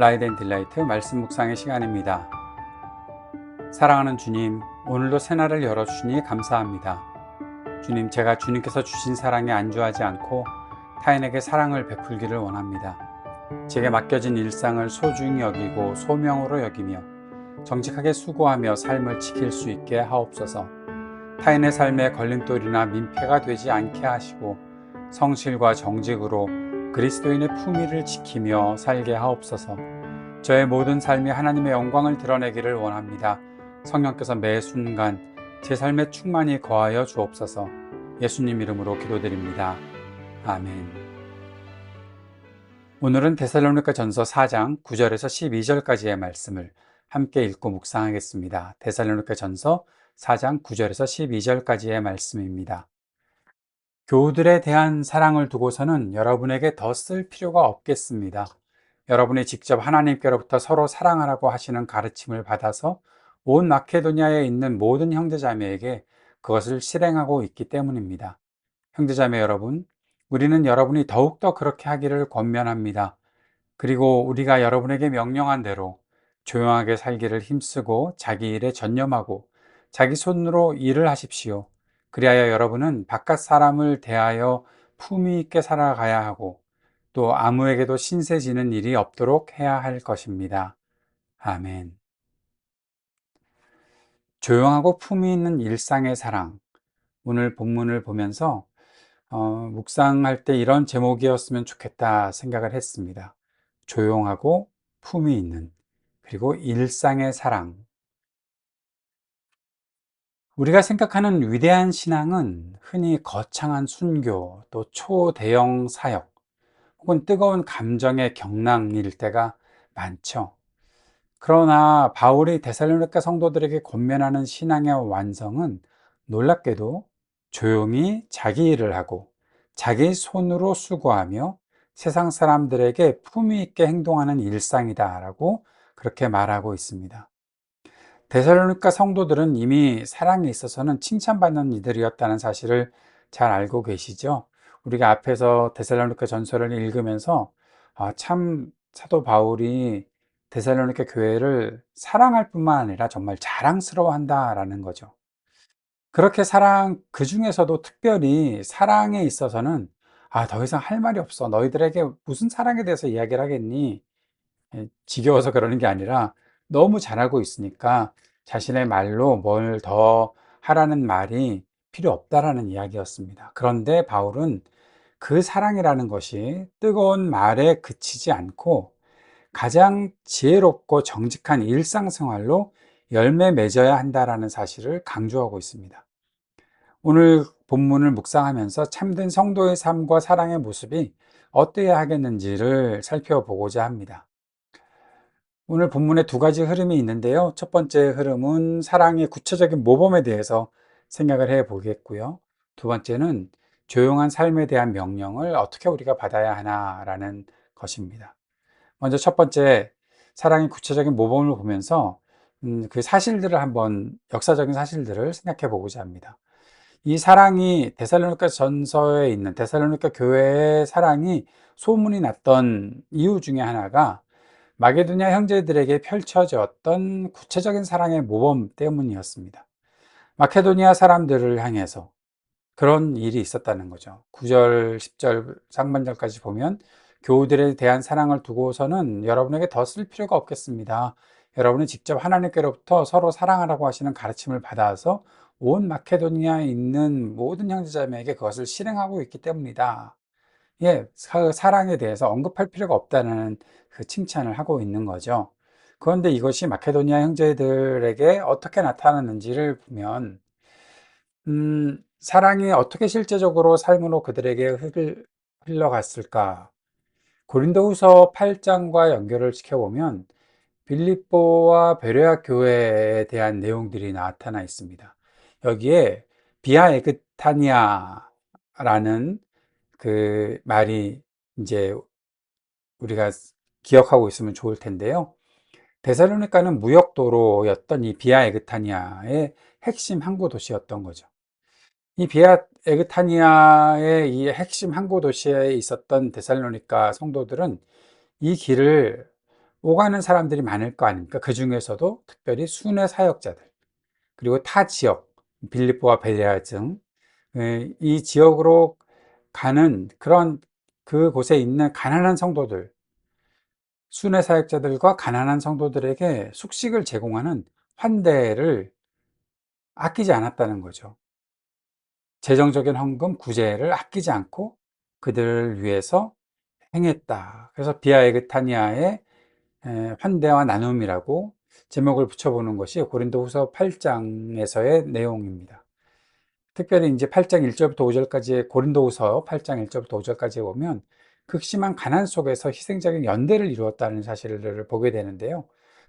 라이드 앤 딜라이트 말씀 묵상의 시간입니다. 사랑하는 주님, 오늘도 새날을 열어주시니 감사합니다. 주님, 제가 주님께서 주신 사랑에 안주하지 않고 타인에게 사랑을 베풀기를 원합니다. 제게 맡겨진 일상을 소중히 여기고 소명으로 여기며 정직하게 수고하며 삶을 지킬 수 있게 하옵소서. 타인의 삶에 걸림돌이나 민폐가 되지 않게 하시고 성실과 정직으로 그리스도인의 품위를 지키며 살게 하옵소서. 저의 모든 삶이 하나님의 영광을 드러내기를 원합니다. 성령께서 매 순간 제 삶에 충만히 거하여 주옵소서. 예수님 이름으로 기도드립니다. 아멘. 오늘은 데살로니가 전서 4장 9절에서 12절까지의 말씀을 함께 읽고 묵상하겠습니다. 데살로니가 전서 4장 9절에서 12절까지의 말씀입니다. 교우들에 대한 사랑을 두고서는 여러분에게 더 쓸 필요가 없겠습니다. 여러분이 직접 하나님께로부터 서로 사랑하라고 하시는 가르침을 받아서 온 마케도니아에 있는 모든 형제자매에게 그것을 실행하고 있기 때문입니다. 형제자매 여러분, 우리는 여러분이 더욱더 그렇게 하기를 권면합니다. 그리고 우리가 여러분에게 명령한 대로 조용하게 살기를 힘쓰고 자기 일에 전념하고 자기 손으로 일을 하십시오. 그리하여 여러분은 바깥 사람을 대하여 품위 있게 살아가야 하고 또 아무에게도 신세 지는 일이 없도록 해야 할 것입니다. 아멘. 조용하고 품위 있는 일상의 사랑. 오늘 본문을 보면서 묵상할 때 이런 제목이었으면 좋겠다 생각을 했습니다. 조용하고 품위 있는, 그리고 일상의 사랑. 우리가 생각하는 위대한 신앙은 흔히 거창한 순교, 또 초대형 사역, 혹은 뜨거운 감정의 경랑일 때가 많죠. 그러나 바울이 데살로니가 성도들에게 권면하는 신앙의 완성은 놀랍게도 조용히 자기 일을 하고 자기 손으로 수고하며 세상 사람들에게 품위 있게 행동하는 일상이다라고 그렇게 말하고 있습니다. 데살로니가 성도들은 이미 사랑에 있어서는 칭찬받는 이들이었다는 사실을 잘 알고 계시죠? 우리가 앞에서 데살로니가 전서를 읽으면서 참 사도 바울이 데살로니가 교회를 사랑할 뿐만 아니라 정말 자랑스러워한다라는 거죠. 그렇게 그 중에서도 특별히 사랑에 있어서는 더 이상 할 말이 없어. 너희들에게 무슨 사랑에 대해서 이야기를 하겠니? 지겨워서 그러는 게 아니라 너무 잘하고 있으니까 자신의 말로 뭘 더 하라는 말이 필요 없다라는 이야기였습니다. 그런데 바울은 그 사랑이라는 것이 뜨거운 말에 그치지 않고 가장 지혜롭고 정직한 일상생활로 열매 맺어야 한다라는 사실을 강조하고 있습니다. 오늘 본문을 묵상하면서 참된 성도의 삶과 사랑의 모습이 어떠해야 하겠는지를 살펴보고자 합니다. 오늘 본문에 두 가지 흐름이 있는데요. 첫 번째 흐름은 사랑의 구체적인 모범에 대해서 생각을 해 보겠고요. 두 번째는 조용한 삶에 대한 명령을 어떻게 우리가 받아야 하나라는 것입니다. 먼저 첫 번째, 사랑의 구체적인 모범을 보면서 그 사실들을 한번, 역사적인 사실들을 생각해 보고자 합니다. 이 사랑이 데살로니가 전서에 있는 데살로니가 교회의 사랑이 소문이 났던 이유 중에 하나가 마게도냐 형제들에게 펼쳐졌던 구체적인 사랑의 모범 때문이었습니다. 마케도니아 사람들을 향해서 그런 일이 있었다는 거죠. 9절, 10절 상반절까지 보면 교우들에 대한 사랑을 두고서는 여러분에게 더 쓸 필요가 없겠습니다. 여러분이 직접 하나님께로부터 서로 사랑하라고 하시는 가르침을 받아서 온 마케도니아에 있는 모든 형제자매에게 그것을 실행하고 있기 때문이다. 예, 사랑에 대해서 언급할 필요가 없다는 그 칭찬을 하고 있는 거죠. 그런데 이것이 마케도니아 형제들에게 어떻게 나타났는지를 보면, 사랑이 어떻게 실제적으로 삶으로 그들에게 흘러갔을까? 고린도후서 8장과 연결을 시켜보면 빌립보와 베레아 교회에 대한 내용들이 나타나 있습니다. 여기에 비아 에그타니아라는 그 말이 이제 우리가 기억하고 있으면 좋을 텐데요. 데살로니가는 무역도로였던 이 비아 에그타니아의 핵심 항구 도시였던 거죠. 이 비아 에그타니아의 이 핵심 항구 도시에 있었던 데살로니가 성도들은 이 길을 오가는 사람들이 많을 거 아닙니까? 그 중에서도 특별히 순회 사역자들, 그리고 타 지역, 빌립보와 베레아 등 이 지역으로 가는 그런 그곳에 있는 가난한 성도들, 순회 사역자들과 가난한 성도들에게 숙식을 제공하는 환대를 아끼지 않았다는 거죠. 재정적인 헌금, 구제를 아끼지 않고 그들을 위해서 행했다. 그래서 비아에그타니아의 환대와 나눔이라고 제목을 붙여보는 것이 고린도후서 8장에서의 내용입니다. 특별히 이제 8장 1절부터 5절까지 고린도후서 8장 1절부터 5절까지 보면 극심한 가난 속에서 희생적인 연대를 이루었다는 사실을 보게 되는데요.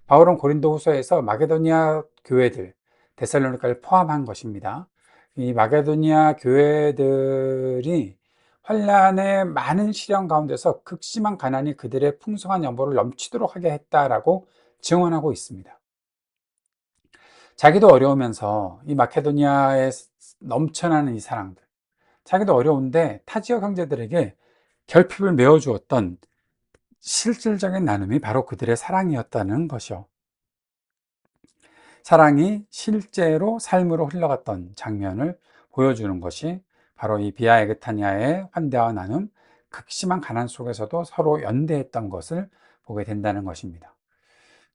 바울은 고린도후서에서 마게도니아 교회들, 데살로니가를 포함한 것입니다. 이 마게도니아 교회들이 환란의 많은 시련 가운데서 극심한 가난이 그들의 풍성한 연보를 넘치도록 하게 했다라고 증언하고 있습니다. 자기도 어려우면서 이 마케도니아에 넘쳐나는 이 사랑들, 자기도 어려운데 타 지역 형제들에게 결핍을 메워주었던 실질적인 나눔이 바로 그들의 사랑이었다는 것이요. 사랑이 실제로 삶으로 흘러갔던 장면을 보여주는 것이 바로 이 비아에그타니아의 환대와 나눔, 극심한 가난 속에서도 서로 연대했던 것을 보게 된다는 것입니다.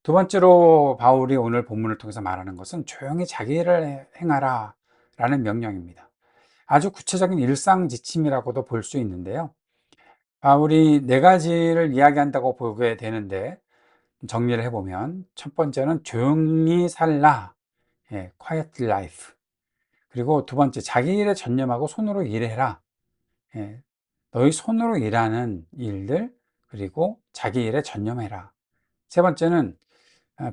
두 번째로 바울이 오늘 본문을 통해서 말하는 것은 조용히 자기 일을 행하라 라는 명령입니다. 아주 구체적인 일상 지침이라고도 볼 수 있는데요. 바울이 네 가지를 이야기한다고 보게 되는데 정리를 해보면 첫 번째는 조용히 살라, quiet life. 그리고 두 번째, 자기 일에 전념하고 손으로 일해라. 예, 너희 손으로 일하는 일들, 그리고 자기 일에 전념해라. 세 번째는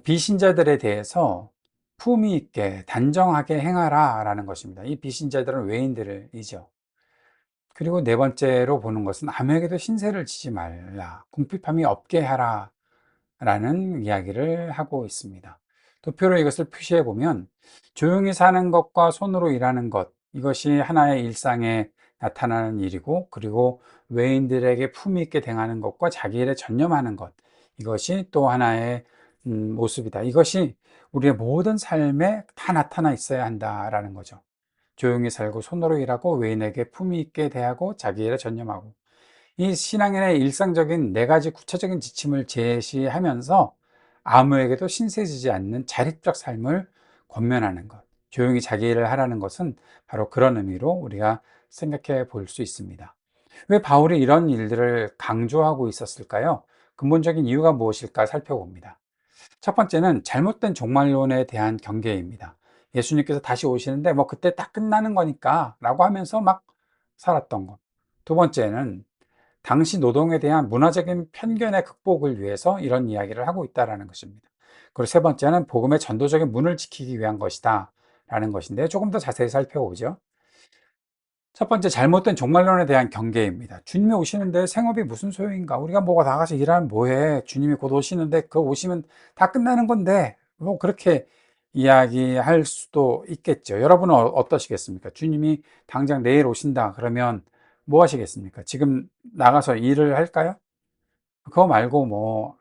비신자들에 대해서 품위 있게 단정하게 행하라 라는 것입니다. 이 비신자들은 외인들이죠. 그리고 네 번째로 보는 것은 아무에게도 신세를 지지 말라, 궁핍함이 없게 하라 라는 이야기를 하고 있습니다. 도표로 이것을 표시해 보면 조용히 사는 것과 손으로 일하는 것, 이것이 하나의 일상에 나타나는 일이고, 그리고 외인들에게 품위 있게 대하는 것과 자기 일에 전념하는 것, 이것이 또 하나의 모습이다. 이것이 우리의 모든 삶에 다 나타나 있어야 한다라는 거죠. 조용히 살고 손으로 일하고 외인에게 품위 있게 대하고 자기 일에 전념하고, 이 신앙인의 일상적인 네 가지 구체적인 지침을 제시하면서 아무에게도 신세지지 않는 자립적 삶을 권면하는 것, 조용히 자기 일을 하라는 것은 바로 그런 의미로 우리가 생각해 볼 수 있습니다. 왜 바울이 이런 일들을 강조하고 있었을까요? 근본적인 이유가 무엇일까 살펴봅니다. 첫 번째는 잘못된 종말론에 대한 경계입니다. 예수님께서 다시 오시는데 뭐 그때 딱 끝나는 거니까 라고 하면서 막 살았던 것. 두 번째는 당시 노동에 대한 문화적인 편견의 극복을 위해서 이런 이야기를 하고 있다는 것입니다. 그리고 세 번째는 복음의 전도적인 문을 지키기 위한 것이다 라는 것인데, 조금 더 자세히 살펴보죠. 첫 번째, 잘못된 종말론에 대한 경계입니다. 주님이 오시는데 생업이 무슨 소용인가? 우리가 뭐가 나가서 일하면 뭐해? 주님이 곧 오시는데 그 오시면 다 끝나는 건데, 뭐 그렇게 이야기할 수도 있겠죠. 여러분은 어떠시겠습니까? 주님이 당장 내일 오신다 그러면 뭐 하시겠습니까? 지금 나가서 일을 할까요? 그거 말고 뭐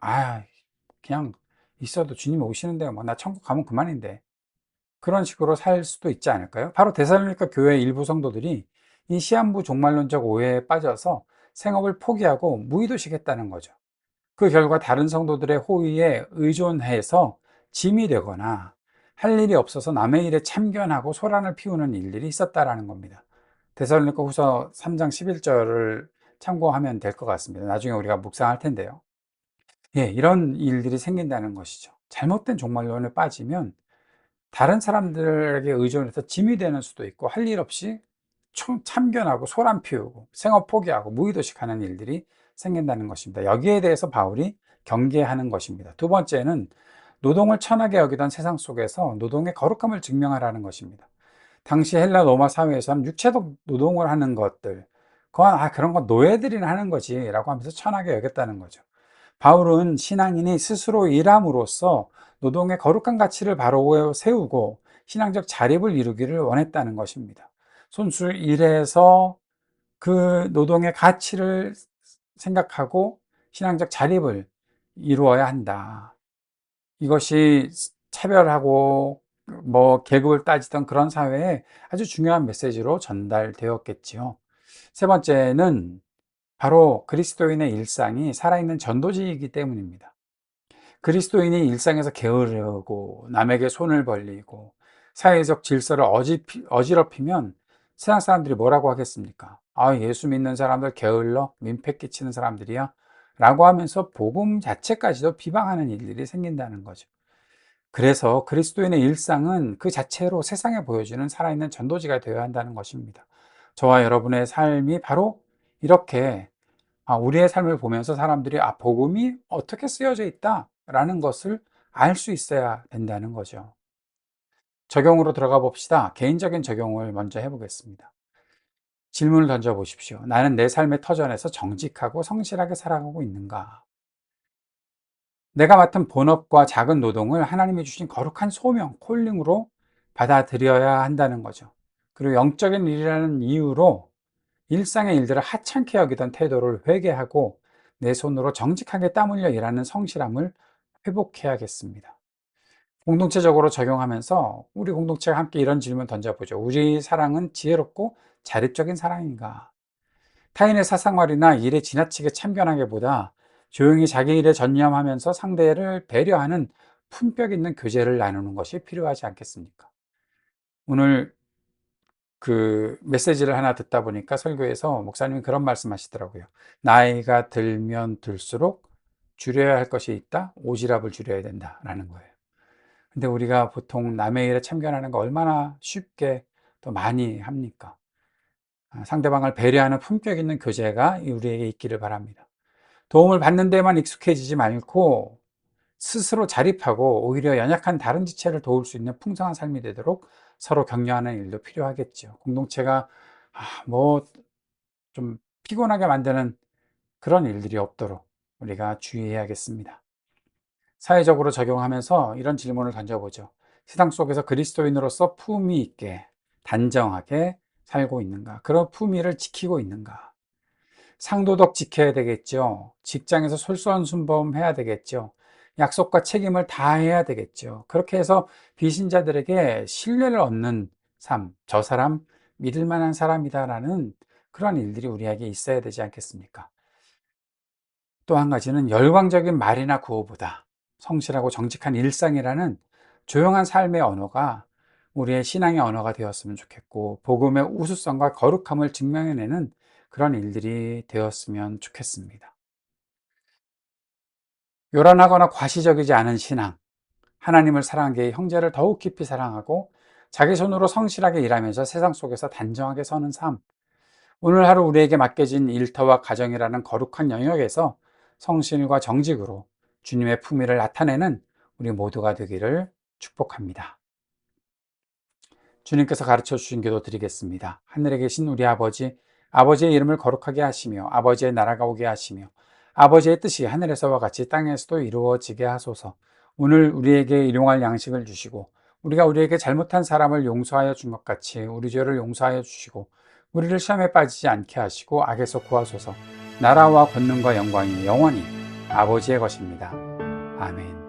그냥 있어도 주님이 오시는데 뭐 나 천국 가면 그만인데, 그런 식으로 살 수도 있지 않을까요? 바로 데살로니가 교회 일부 성도들이 이 시한부 종말론적 오해에 빠져서 생업을 포기하고 무의도식했다는 거죠. 그 결과 다른 성도들의 호의에 의존해서 짐이 되거나 할 일이 없어서 남의 일에 참견하고 소란을 피우는 일들이 있었다라는 겁니다. 데살로니가 후서 3장 11절을 참고하면 될 것 같습니다. 나중에 우리가 묵상할 텐데요. 이런 일들이 생긴다는 것이죠. 잘못된 종말론에 빠지면 다른 사람들에게 의존해서 짐이 되는 수도 있고, 할 일 없이 참견하고 소란 피우고 생업 포기하고 무의도식하는 일들이 생긴다는 것입니다. 여기에 대해서 바울이 경계하는 것입니다. 두 번째는 노동을 천하게 여기던 세상 속에서 노동의 거룩함을 증명하라는 것입니다. 당시 헬라 로마 사회에서는 육체적 노동을 하는 것들, 그건 그런 건 노예들이나 하는 거지 라고 하면서 천하게 여겼다는 거죠. 바울은 신앙인이 스스로 일함으로써 노동의 거룩한 가치를 바로 세우고 신앙적 자립을 이루기를 원했다는 것입니다. 손수 일해서 그 노동의 가치를 생각하고 신앙적 자립을 이루어야 한다. 이것이 차별하고 계급을 따지던 그런 사회에 아주 중요한 메시지로 전달되었겠지요. 세 번째는 바로 그리스도인의 일상이 살아있는 전도지이기 때문입니다. 그리스도인이 일상에서 게으르고 남에게 손을 벌리고 사회적 질서를 어지럽히면 세상 사람들이 뭐라고 하겠습니까? 아, 예수 믿는 사람들 게을러? 민폐 끼치는 사람들이야? 라고 하면서 복음 자체까지도 비방하는 일들이 생긴다는 거죠. 그래서 그리스도인의 일상은 그 자체로 세상에 보여주는 살아있는 전도지가 되어야 한다는 것입니다. 저와 여러분의 삶이 바로 이렇게 우리의 삶을 보면서 사람들이 복음이 어떻게 쓰여져 있다라는 것을 알 수 있어야 된다는 거죠. 적용으로 들어가 봅시다. 개인적인 적용을 먼저 해보겠습니다. 질문을 던져 보십시오. 나는 내 삶의 터전에서 정직하고 성실하게 살아가고 있는가? 내가 맡은 본업과 작은 노동을 하나님이 주신 거룩한 소명, 콜링으로 받아들여야 한다는 거죠. 그리고 영적인 일이라는 이유로 일상의 일들을 하찮게 여기던 태도를 회개하고 내 손으로 정직하게 땀 흘려 일하는 성실함을 회복해야겠습니다. 공동체적으로 적용하면서 우리 공동체가 함께 이런 질문 던져보죠. 우리 사랑은 지혜롭고 자립적인 사랑인가? 타인의 사생활이나 일에 지나치게 참견하기보다 조용히 자기 일에 전념하면서 상대를 배려하는 품격 있는 교제를 나누는 것이 필요하지 않겠습니까? 오늘 그 메시지를 하나 듣다 보니까 설교에서 목사님이 그런 말씀 하시더라고요. 나이가 들면 들수록 줄여야 할 것이 있다. 오지랖을 줄여야 된다라는 거예요. 근데 우리가 보통 남의 일에 참견하는 거 얼마나 쉽게 또 많이 합니까? 상대방을 배려하는 품격 있는 교제가 우리에게 있기를 바랍니다. 도움을 받는 데만 익숙해지지 말고 스스로 자립하고 오히려 연약한 다른 지체를 도울 수 있는 풍성한 삶이 되도록 서로 격려하는 일도 필요하겠죠. 공동체가 좀 피곤하게 만드는 그런 일들이 없도록 우리가 주의해야겠습니다. 사회적으로 적용하면서 이런 질문을 던져보죠. 세상 속에서 그리스도인으로서 품위 있게 단정하게 살고 있는가? 그런 품위를 지키고 있는가? 상도덕 지켜야 되겠죠. 직장에서 솔선순범해야 되겠죠. 약속과 책임을 다해야 되겠죠. 그렇게 해서 비신자들에게 신뢰를 얻는 삶, 저 사람 믿을 만한 사람이다라는 그런 일들이 우리에게 있어야 되지 않겠습니까? 또 한 가지는 열광적인 말이나 구호보다 성실하고 정직한 일상이라는 조용한 삶의 언어가 우리의 신앙의 언어가 되었으면 좋겠고, 복음의 우수성과 거룩함을 증명해내는 그런 일들이 되었으면 좋겠습니다. 요란하거나 과시적이지 않은 신앙, 하나님을 사랑하기에 형제를 더욱 깊이 사랑하고 자기 손으로 성실하게 일하면서 세상 속에서 단정하게 서는 삶, 오늘 하루 우리에게 맡겨진 일터와 가정이라는 거룩한 영역에서 성실과 정직으로 주님의 품위를 나타내는 우리 모두가 되기를 축복합니다. 주님께서 가르쳐 주신 기도 드리겠습니다. 하늘에 계신 우리 아버지, 아버지의 이름을 거룩하게 하시며 아버지의 나라가 오게 하시며 아버지의 뜻이 하늘에서와 같이 땅에서도 이루어지게 하소서. 오늘 우리에게 일용할 양식을 주시고 우리에게 잘못한 사람을 용서하여 준 것 같이 우리 죄를 용서하여 주시고 우리를 시험에 빠지지 않게 하시고 악에서 구하소서. 나라와 권능과 영광이 영원히 아버지의 것입니다. 아멘.